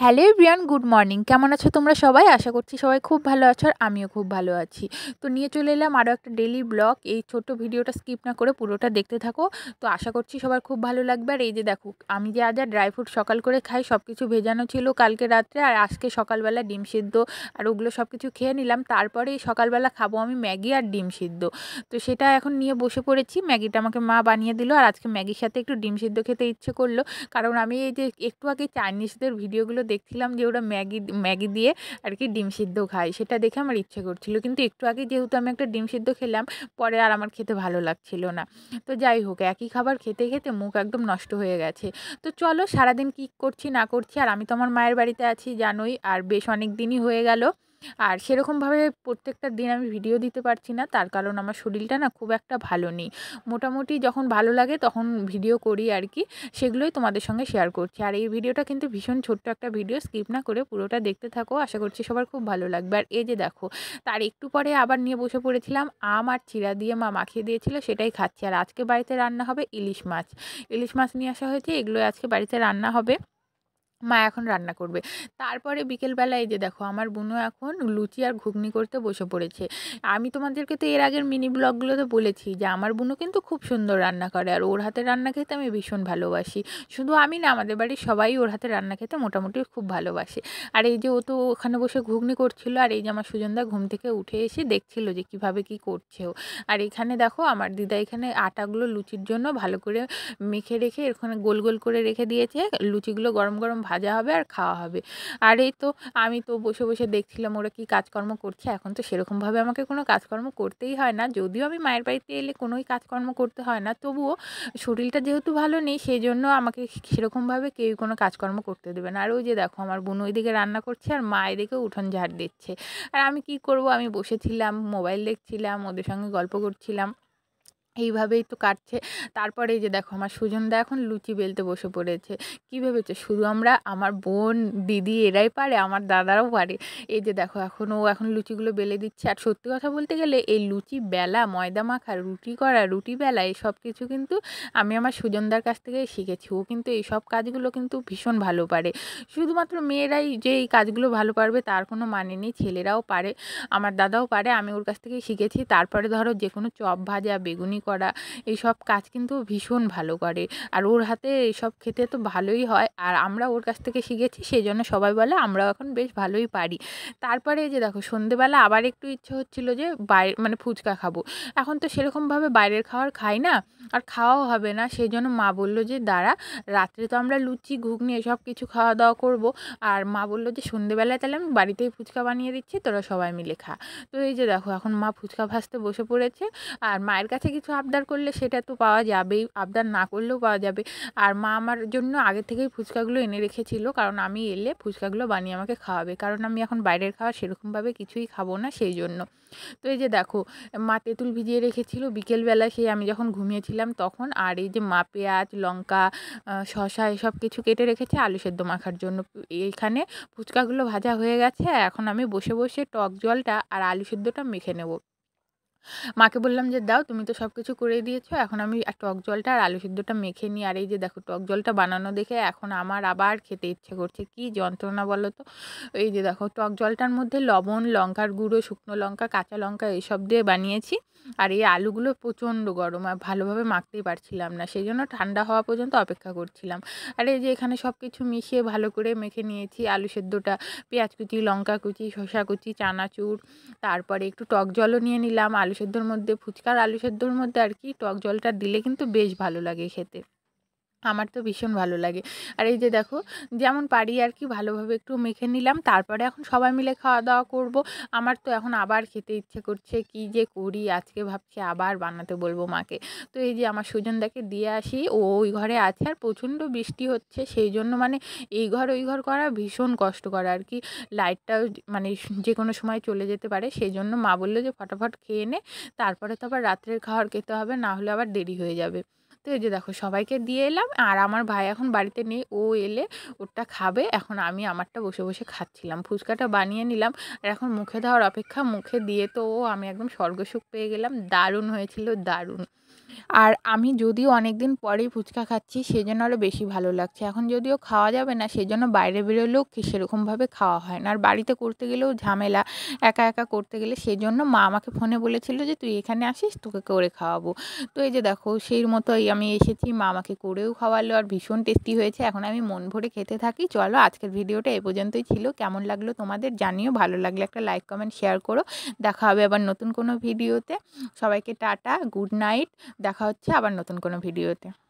Hello everyone, good morning. কেমন আছো তোমরা সবাই? আশা করছি সবাই খুব ভালো আছো আর আমিও খুব ভালো আছি। তো নিয়ে চলে এলাম আরও একটা ডেইলি ব্লগ। এই ছোট্ট ভিডিওটা স্কিপ না করে পুরোটা দেখতে থাকো। তো আশা করছি সবার খুব ভালো লাগবে। আর এই যে দেখো, আমি যা ড্রাই ফ্রুট সকাল করে খাই সব কিছু ভেজানো ছিল কালকে রাত্রে, আর আজকে সকালবেলা ডিম সিদ্ধ আর ওগুলো সব কিছু খেয়ে নিলাম। তারপরে এই সকালবেলা খাবো আমি ম্যাগি আর ডিম সিদ্ধ। তো সেটা এখন নিয়ে বসে পড়েছি। ম্যাগিটা আমাকে মা বানিয়ে দিল, আর আজকে ম্যাগির সাথে একটু ডিম সিদ্ধ খেতে ইচ্ছে করলো। কারণ আমি এই যে একটু আগে চাইনিজদের ভিডিওগুলো দেখছিলাম যে ওরা ম্যাগি দিয়ে আর কি ডিম সিদ্ধ খায়, সেটা দেখে আমার ইচ্ছে করছিল। কিন্তু একটু আগে যেহেতু আমি একটা ডিম সিদ্ধ খেলাম, পরে আর আমার খেতে ভালো লাগছিল না। তো যাই হোক, একই খাবার খেতে খেতে মুখ একদম নষ্ট হয়ে গেছে। তো চলো সারাদিন কী করছি না করছি। আর আমি তো আমার মায়ের বাড়িতে আছি জানোই, আর বেশ অনেক দিনই হয়ে গেল। আর সেরকমভাবে প্রত্যেকটা দিন আমি ভিডিও দিতে পারছি না, তার কারণ আমার শরীরটা না খুব একটা ভালো নেই। মোটামুটি যখন ভালো লাগে তখন ভিডিও করি আর কি, সেগুলোই তোমাদের সঙ্গে শেয়ার করছি। আর এই ভিডিওটা কিন্তু ভীষণ ছোট্ট একটা ভিডিও, স্কিপ না করে পুরোটা দেখতে থাকো, আশা করছি সবার খুব ভালো লাগবে। আর এই যে দেখো, তার একটু পরে আবার নিয়ে বসে পড়েছিলাম আম আর চিড়া দিয়ে মা মাখিয়ে দিয়েছিল, সেটাই খাচ্ছি। আর আজকে বাড়িতে রান্না হবে ইলিশ মাছ। ইলিশ মাছ নিয়ে আসা হয়েছে, এগুলো আজকে বাড়িতে রান্না হবে, মা এখন রান্না করবে। তারপরে বিকেলবেলা এই যে দেখো, আমার বুনু এখন লুচি আর ঘুগনি করতে বসে পড়েছে। আমি তোমাদেরকে তো এর আগের মিনি ব্লগগুলোতে বলেছি যে আমার বুনু কিন্তু খুব সুন্দর রান্না করে, আর ওর হাতের রান্না খেতে আমি ভীষণ ভালোবাসি। শুধু আমি না, আমাদের বাড়ির সবাই ওর হাতের রান্না খেতে মোটামুটি খুব ভালোবাসে। আর এই যে ও তো ওখানে বসে ঘুগনি করছিল, আর এই যে আমার সুজনদা ঘুম থেকে উঠে এসে দেখছিল যে কিভাবে কি করছে ও। আর এখানে দেখো আমার দিদা এখানে আটাগুলো লুচির জন্য ভালো করে মেখে রেখে এখানে গোল গোল করে রেখে দিয়েছে। লুচিগুলো গরম গরম ভাজা হবে আর খাওয়া হবে। আর এই তো আমি তো বসে বসে দেখছিলাম ওরা কি কাজকর্ম করছে। এখন তো সেরকমভাবে আমাকে কোনো কাজকর্ম করতেই হয় না, যদিও আমি মায়ের বাড়িতে এলে কোনোই কাজকর্ম করতে হয় না, তবুও শরীরটা যেহেতু ভালো নেই সেই জন্য আমাকে সেরকমভাবে কেউ কোনো কাজকর্ম করতে দেবে না। আর ওই যে দেখো, আমার বোন ওইদিকে রান্না করছে আর মা এদিকে উঠোন ঝাড় দিচ্ছে। আর আমি কি করব, আমি বসেছিলাম মোবাইল দেখছিলাম, ওদের সঙ্গে গল্প করছিলাম, এইভাবেই তো কাটছে। তারপরে এই যে দেখো, আমার সুজনদা এখন লুচি বেলতে বসে পড়েছে। কি ভেবেছো শুধু আমরা, আমার বোন দিদি এরাই পারে? আমার দাদারাও পারে। এই যে দেখো, এখন লুচিগুলো বেলে দিচ্ছে। আর সত্যি কথা বলতে গেলে এই লুচি বেলা, ময়দা মাখা, রুটি করা, রুটি বেলা, এইসব কিছু কিন্তু আমি আমার সুজনদার কাছ থেকে শিখেছি। ও কিন্তু এইসব কাজগুলো কিন্তু ভীষণ ভালো পারে। শুধুমাত্র মেয়েরাই যে এই কাজগুলো ভালো পারবে তার কোনো মানে নেই, ছেলেরাও পারে, আমার দাদাও পারে। আমি ওর কাছ থেকেই শিখেছি। তারপরে ধরো যে কোনো চপ ভাজা, বেগুনি করা, এইসব কাজ কিন্তু ভীষণ ভালো করে। আর ওর হাতে এইসব খেতে তো ভালোই হয়, আর আমরা ওর কাছ থেকে শিখেছি, সেই জন্য সবাই বলে আমরাও এখন বেশ ভালোই পারি। তারপরে এই যে দেখো, সন্ধেবেলা আবার একটু ইচ্ছে হচ্ছিল যে মানে ফুচকা খাবো। এখন তো সেরকমভাবে বাইরের খাবার খাই না, আর খাওয়াও হবে না। সেই জন্য মা বললো যে দাঁড়া, রাত্রে তো আমরা লুচি ঘুগনি এসব কিছু খাওয়া দাওয়া করবো, আর মা বললো যে সন্ধেবেলায় তাহলে আমি বাড়িতেই ফুচকা বানিয়ে দিচ্ছি, তোরা সবাই মিলে খা। তো এই যে দেখো, এখন মা ফুচকা ভাজতে বসে পড়েছে। আর মায়ের কাছে কিছু আবদার করলে সেটা তো পাওয়া যাবেই, আবদার না করলেও পাওয়া যাবে। আর মা আমার জন্য আগে থেকেই ফুচকাগুলো এনে রেখেছিল, কারণ আমি এলে ফুচকাগুলো বানিয়ে আমাকে খাওয়াবে, কারণ আমি এখন বাইরের খাওয়া সেরকমভাবে কিছুই খাবো না, সেই জন্য। তো এই যে দেখো, মা তেঁতুল ভিজিয়ে রেখেছিল বিকেলবেলা, সেই আমি যখন ঘুমিয়েছিলাম তখন। আর এই যে মা পেঁয়াজ, লঙ্কা, শসা এসব কিছু কেটে রেখেছে আলু সেদ্ধ মাখার জন্য। এইখানে ফুচকাগুলো ভাজা হয়ে গেছে, এখন আমি বসে বসে টক জলটা আর আলু সেদ্ধটা মেখে নেব। মাকে বললাম যে দাও, তুমি তো সব কিছু করে দিয়েছো, এখন আমি টক জলটা আর আলু সিদ্ধটা মেখে নিই। আর এই যে দেখো, টক জলটা বানানো দেখে এখন আমার আবার খেতে ইচ্ছে করছে, কি যন্ত্রণা বলো তো। এই যে দেখো, টক জলটার মধ্যে লবণ, লঙ্কার গুঁড়ো, শুকনো লঙ্কা, কাঁচা লঙ্কা এইসব দিয়ে বানিয়েছি। আর এই আলুগুলো প্রচণ্ড গরম, আর ভালোভাবে মাখতেই পারছিলাম না, সেই জন্য ঠান্ডা হওয়া পর্যন্ত অপেক্ষা করছিলাম। আর এই যে এখানে সব কিছু মিশিয়ে ভালো করে মেখে নিয়েছি আলু সেদ্ধটা, পেঁয়াজ কুচি, লঙ্কা কুচি, শসা কুচি, চানাচুর, তারপরে একটু টক জলও নিয়ে নিলাম আলু সেদ্ধর মধ্যে। ফুচকার আলু সেদ্ধর মধ্যে আর কি টক জলটা দিলে কিন্তু বেশ ভালো লাগে খেতে, আমার তো ভীষণ ভালো লাগে। আর এই যে দেখো, যেমন পারি আর কি ভালোভাবে একটু মেখে নিলাম। তারপরে এখন সবাই মিলে খাওয়া দাওয়া করব। আমার তো এখন আবার খেতে ইচ্ছে করছে, কি যে করি আজকে ভাবছি আবার বানাতে বলবো মাকে। তো এই যে আমার সুজনদাকে দিয়ে আসি, ও ওই ঘরে আছে, আর প্রচণ্ড বৃষ্টি হচ্ছে, সেই জন্য মানে এই ঘর ওই ঘর করা ভীষণ কষ্টকর আর কি। লাইটটাও মানে যে কোনো সময় চলে যেতে পারে, সেই জন্য মা বললো যে ফটাফট খেয়ে নে, তারপরে তো আবার রাত্রের খাবার খেতে হবে, না হলে আবার দেরি হয়ে যাবে। তো এই যে দেখো, সবাইকে দিয়ে এলাম, আর আমার ভাই এখন বাড়িতে নেই, ও এলে ওরটা খাবে। এখন আমি আমারটা বসে বসে খাচ্ছিলাম, ফুচকাটা বানিয়ে নিলাম, আর এখন মুখে দেওয়ার অপেক্ষা। মুখে দিয়ে তো আমি একদম স্বর্গসুখ পেয়ে গেলাম, দারুণ হয়েছিল, দারুণ। আর আমি যদিও অনেকদিন পরেই ফুচকা খাচ্ছি সেজন্য আরও বেশি ভালো লাগছে। এখন যদিও খাওয়া যাবে না সেজন্য বাইরে বেরোলেও সেরকমভাবে খাওয়া হয় না। আর বাড়িতে করতে গেলেও ঝামেলা, একা একা করতে গেলে। সেজন্য মা আমাকে ফোনে বলেছিল যে, "তুই এখানে আসিস, তোকে করে খাওয়াবো।" তো এই যে দেখো সেই মতোই আমি এসেছি, মা আমাকে করেও খাওয়ালো আর ভীষণ টেস্টি হয়েছে। এখন আমি মন ভরে খেতে থাকি। চলো আজকের ভিডিওটা এ পর্যন্তই ছিল। কেমন লাগলো তোমাদের জানিও। ভালো লাগলে একটা লাইক, কমেন্ট, শেয়ার করো। দেখা হবে আবার নতুন কোনো ভিডিওতে। সবাইকে টাটা, গুড নাইট। দেখা হচ্ছে আবার নতুন কোনো ভিডিওতে।